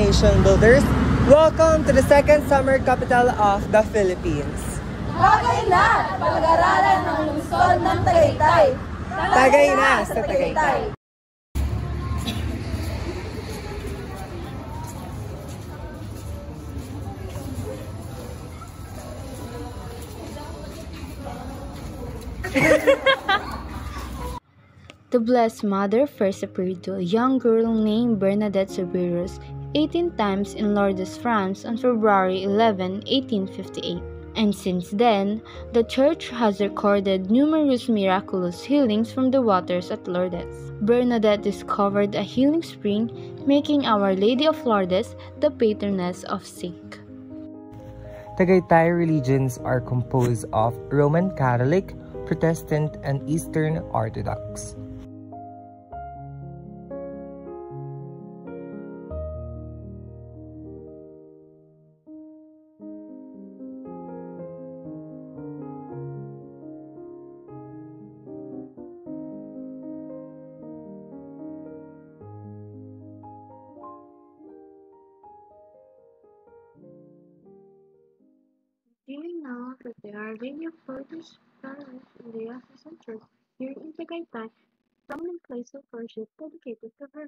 nation builders. Welcome to the second summer capital of the Philippines. Tagay na! Pag-aralan ng lungsod ng Tagaytay. Tagay na sa Tagaytay. The Blessed Mother first appeared to a young girl named Bernadette Soubirous 18 times in Lourdes, France on February 11, 1858. And since then, the Church has recorded numerous miraculous healings from the waters at Lourdes. Bernadette discovered a healing spring, making Our Lady of Lourdes the patroness of sick. Tagaytay religions are composed of Roman Catholic, Protestant, and Eastern Orthodox. Do you know that there are Our Lady of Lourdes parish in the Diocesan Church here in Tagaytay, prominent place of worship dedicated to her?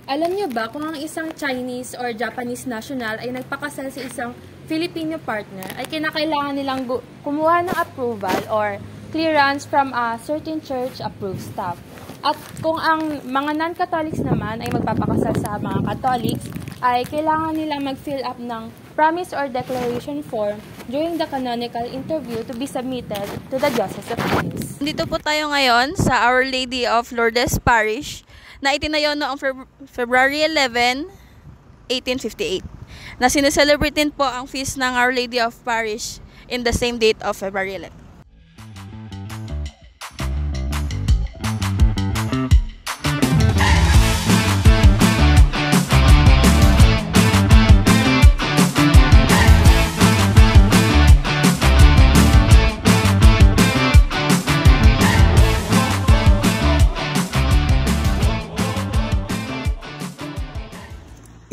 Alam niyo ba kung ang isang Chinese or Japanese national ay nagpakasal sa isang Filipino partner, ay kinakailangan nilang kumuha ng approval or clearance from a certain church-approved staff. At kung ang mga non-Catholics naman ay magpapakasal sa mga Catholics, ay kailangan nilang mag-fill up ng promise or declaration form during the canonical interview to be submitted to the Diocese of Philippines. Dito po tayo ngayon sa Our Lady of Lourdes Parish na itinayo noong February 11, 1858. Na sineselebrate din po ang feast ng Our Lady of Parish in the same date of February 11.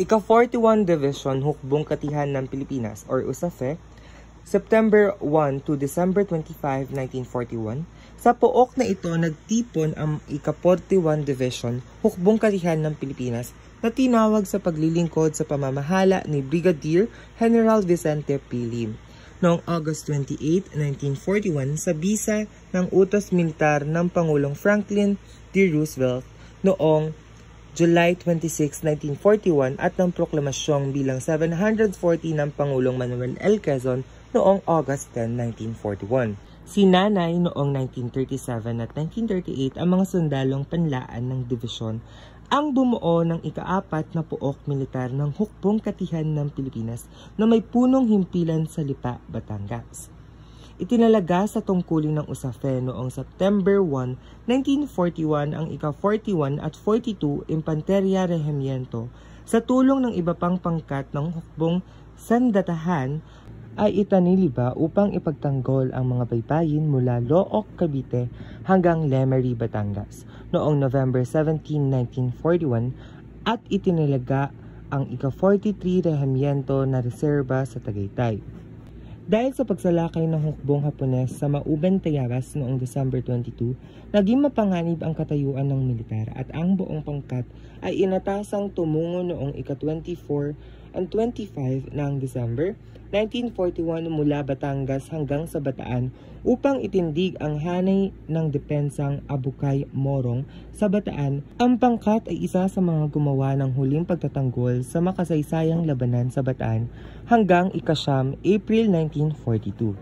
Ika-41 Division Hukbong Katihan ng Pilipinas or USAFE, September 1 to December 25, 1941. Sa pook na ito, nagtipon ang ika-41 Division Hukbong Katihan ng Pilipinas na tinawag sa paglilingkod sa pamamahala ni Brigadier General Vicente P. Lim. Noong August 28, 1941, sa bisa ng utos militar ng Pangulong Franklin D. Roosevelt noong July 26, 1941 at ng proklamasyong bilang 740 ng Pangulong Manuel L. Quezon noong August 10, 1941. Sinanay noong 1937 at 1938 ang mga sundalong panlaan ng divisyon ang bumuo ng ika-4 na puok militar ng Hukbong Katihan ng Pilipinas na may punong himpilan sa Lipa, Batangas. Itinalaga sa tungkulin ng USAFE noong September 1, 1941 ang ika-41 at 42 Infanteria Regimiento sa tulong ng iba pang pangkat ng Hukbong Sandatahan ay itaniliba upang ipagtanggol ang mga baybayin mula Looc, Cavite hanggang Lemery, Batangas noong November 17, 1941 at itinalaga ang ika-43 Regimiento na reserba sa Tagaytay. Dahil sa pagsalakay ng hukbong Hapones sa Mauban, Tayabas noong December 22, naging mapanganib ang katayuan ng militar at ang buong pangkat ay inatasang tumungo noong ika-24 and 25 ng December 1941 mula Batangas hanggang sa Bataan upang itindig ang hanay ng depensang Abukay Morong sa Bataan. Ang pangkat ay isa sa mga gumawa ng huling pagtatanggol sa makasaysayang labanan sa Bataan hanggang ika-9 April 1942.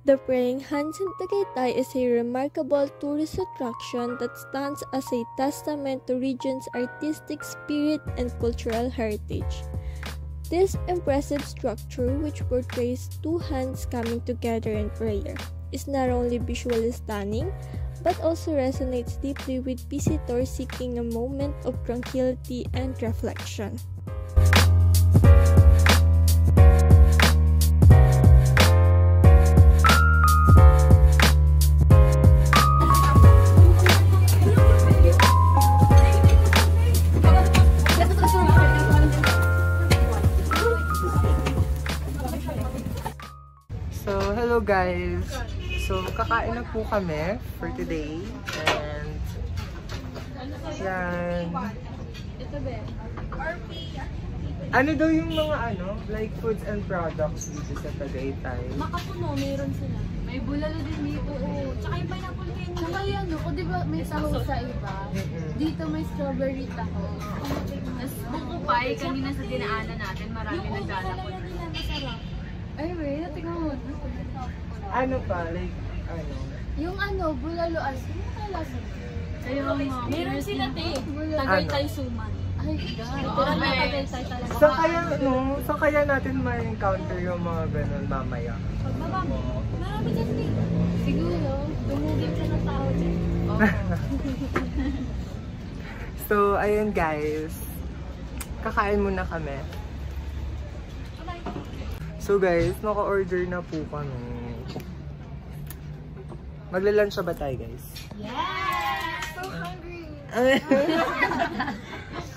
The Praying Hands in Tagaytay is a remarkable tourist attraction that stands as a testament to region's artistic spirit and cultural heritage. This impressive structure, which portrays two hands coming together in prayer, is not only visually stunning, but also resonates deeply with visitors seeking a moment of tranquility and reflection. guys, kakain na po kami for today. And yan. Ano daw yung mga like foods and products dito sa Tagaytay? Makapuno, meron sila. May bulalo din dito. Tsaka yung pineapple candy. Tsaka yan, di ba may taho sa iba? Dito may strawberry taho. Tapos buko pie, kanina sa dinaanan natin, marami naglalakot. Masarap. Ay, wait, natingnan mo. Ano pa? Like, Yung bulalo as, meron sila Tagaytay suman. Ay, God. Tagaytay talaga. Saan kaya natin ma-encounter yung mga ganun mamaya? Marami dyan dito. Siguro, dumugin ka ng tao dyan. So, ayun guys. Kakain muna kami. So guys, naka-order na po kami. Magla-lunch ba tayo guys? Yes! So hungry!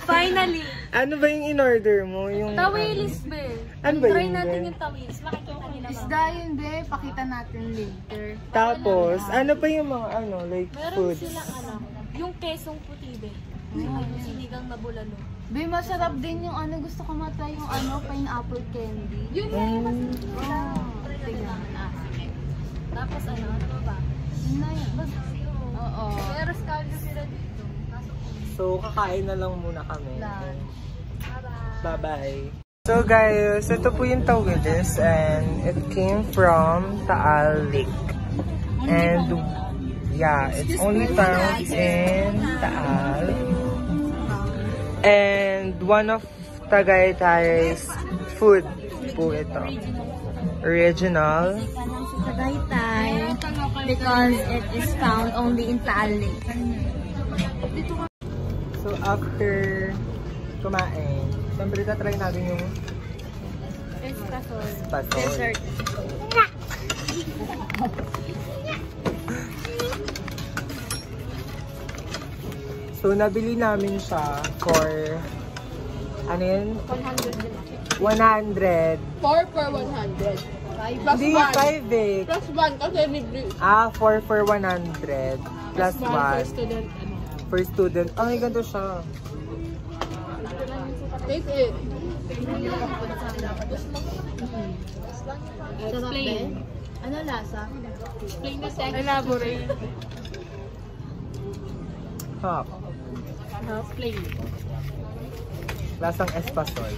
Finally! Ano ba yung in-order mo? Yung Tawilis, be. Ano ba Try yun, natin be? yung tawilis. Makikita nila. Isda yun, be. Pakita natin later. Tapos, ano pa yung mga like Meron foods? silang yung kesong puti, be. Yung sinigang na bulalo. Be, masarap din yung gusto ko matry yung pineapple candy. Yun yung tingnan na. Tapos ano ba? Yun na yun. Oo. Pero scaldo sila dito. So, kakain na lang muna kami. Bye-bye. So guys, ito po yung tawilis and it came from Taal Lake. And yeah, it's only found in Taal. And one of Tagaytay's food po ito. Original. Tagaytay because it is found only in Taal Lake. So after kumain, siyempre tatry natin yung Espasol. dessert. So nabili namin siya for ano yun? 100. 100. 4 for 100. Plus Hindi, 5 eh. Plus 1 kasi libre. 4 for 100. Plus 1. For student. For student. Ay, ganito siya. Take it. Explain. Ano lasa? Explain the text. Elaborate. Hop. Explain. Lasang espasol.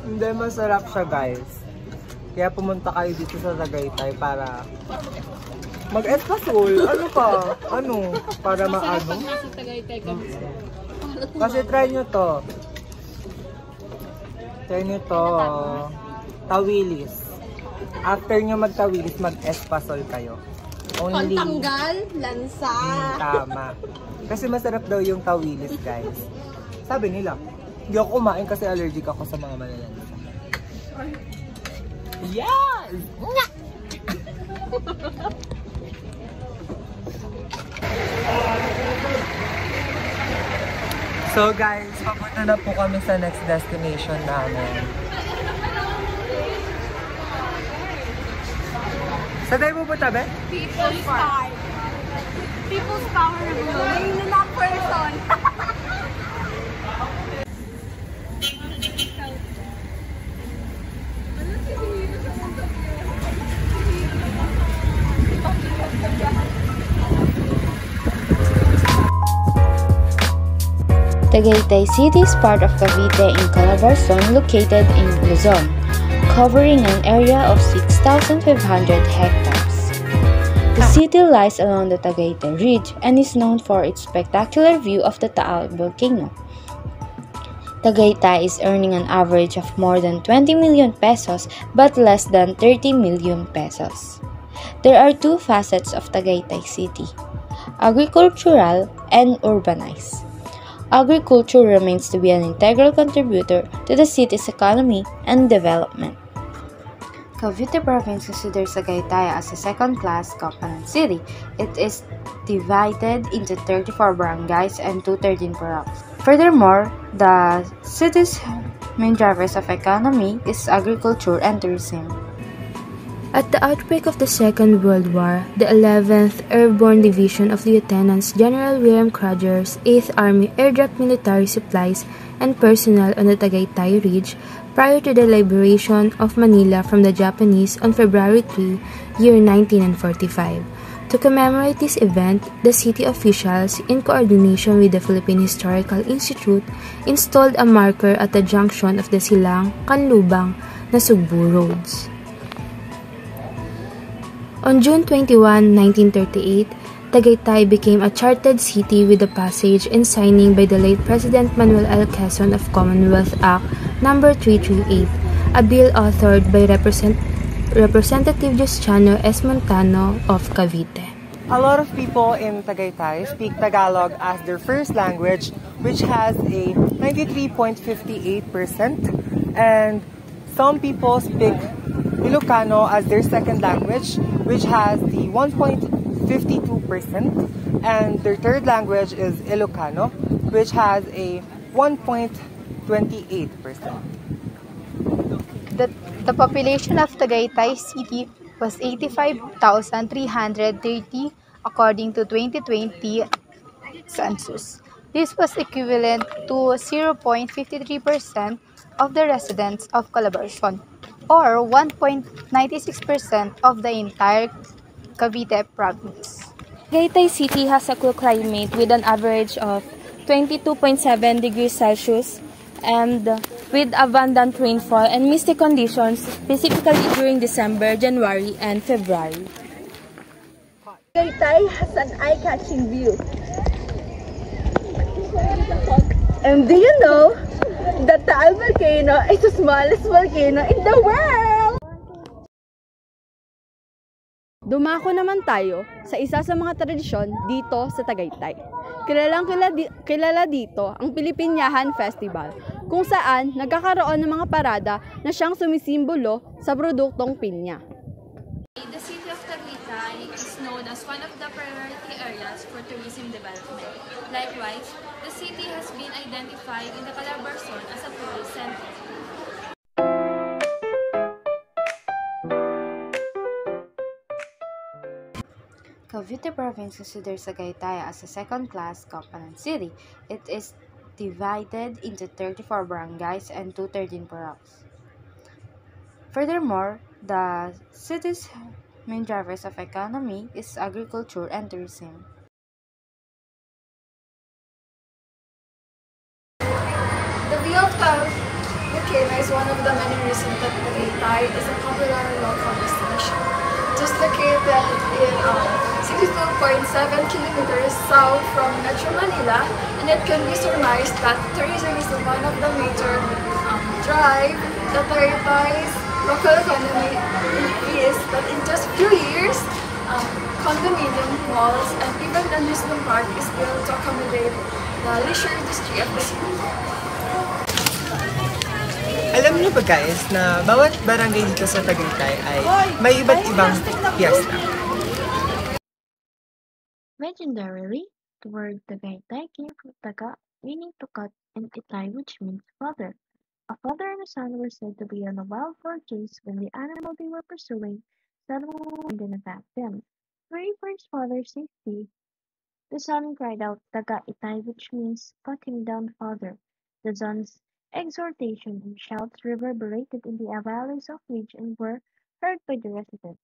Hindi, masarap siya guys. Kaya pumunta kayo dito sa Tagaytay para mag-espasol. Ano ka? Ano? Para maano? Nasa Tagaytay kami. Kasi try nyo to. Try nyo to. Tawilis. After nyo magtawilis, mag-espasol kayo. Only... Pantanggal, lansa. Tama. Kasi masarap daw yung tawilis guys. Sabi nila. Hindi ako kumain kasi allergic ako sa mga malalansa. Yes! So guys, papunta na po kami sa next destination namin. Saan tayo pupunta, be? People's Power. People's Power Revolution. Yung lumak person. Tagaytay City is part of Cavite in Calabar Zone located in Luzon, covering an area of 6,500 hectares. The city lies along the Tagaytay Ridge and is known for its spectacular view of the Taal volcano. Tagaytay is earning an average of more than 20 million pesos but less than 30 million pesos. There are two facets of Tagaytay City, agricultural and urbanized. Agriculture remains to be an integral contributor to the city's economy and development. Cavite Province considers Tagaytay as a second-class component city. It is divided into 34 barangays and 213 baranggays. Furthermore, the city's main drivers of economy is agriculture and tourism. At the outbreak of the Second World War, the 11th Airborne Division of Lieutenant General William Crodger's 8th Army airdropped military supplies and personnel on the Tagaytay Ridge prior to the liberation of Manila from the Japanese on February 3, year 1945. To commemorate this event, the city officials, in coordination with the Philippine Historical Institute, installed a marker at the junction of the Silang, Canlubang, Nasugbu roads. On June 21, 1938, Tagaytay became a chartered city with the passage and signing by the late President Manuel L. Quezon of Commonwealth Act No. 338, a bill authored by Representative Justiniano S. Montano of Cavite. A lot of people in Tagaytay speak Tagalog as their first language, which has a 93.58%, and some people speak Ilocano as their second language, which has the 1.52%, and their third language is Ilocano, which has a 1.28%. The population of Tagaytay City was 85,330 according to 2020 census. This was equivalent to 0.53% of the residents of Calabarzon, or 1.96% of the entire Cavite province. Tagaytay City has a cool climate with an average of 22.7 degrees Celsius and with abundant rainfall and misty conditions, specifically during December, January, and February. Tagaytay has an eye-catching view. And do you know that Taal volcano is the smallest volcano in the world? Dumako naman tayo sa isa sa mga tradisyon dito sa Tagaytay. Kilala dito ang Pilipinyahan Festival, kung saan nagkakaroon ng mga parada na siyang sumisimbolo sa produktong pinya. The city of Tagaytay is known as one of the priority areas for tourism development. Likewise, the city has been identified in the Calabarzon as a tourist center. Cavite Province considers Tagaytay as a second-class government city. It is divided into 34 barangays and 213 paroks. Furthermore, the city's main drivers of economy is agriculture and tourism. The view of Taal volcano is one of the many reasons that Tagaytay is a popular local destination. Just located in 62.7 kilometers south from Metro Manila, and it can be surmised that tourism is one of the major drive that Tagaytay's local economy is. That in just few years, condominium malls and even the amusement park is built to accommodate the leisure industry of the city. Alam niyo ba guys na bawat barangay dito sa Tagaytay ay may iba't ibang piyesta? Legendarily, the word Tagaytay came from Taga, meaning to cut, and Itay, which means father. A father and a son were said to be on a wild boar chase when the animal they were pursuing suddenly and attacked them. Worried for his father's safety, the son cried out Taga Itay, which means cut him down, father. The son's exhortation and shouts reverberated in the valleys of Ridge and were heard by the residents.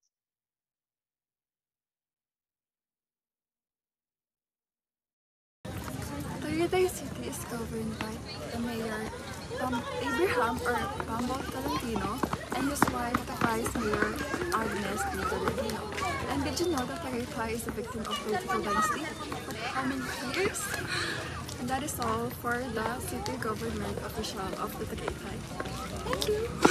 Tagaytay City is governed by the mayor, Abraham or Pambal Talentino, and his wife, the vice mayor, Agnes D. Talentino. And did you know that Tagaytay is a victim of political dynasty? For how many years? And that is all for the city government official of the Tagaytay. Thank you!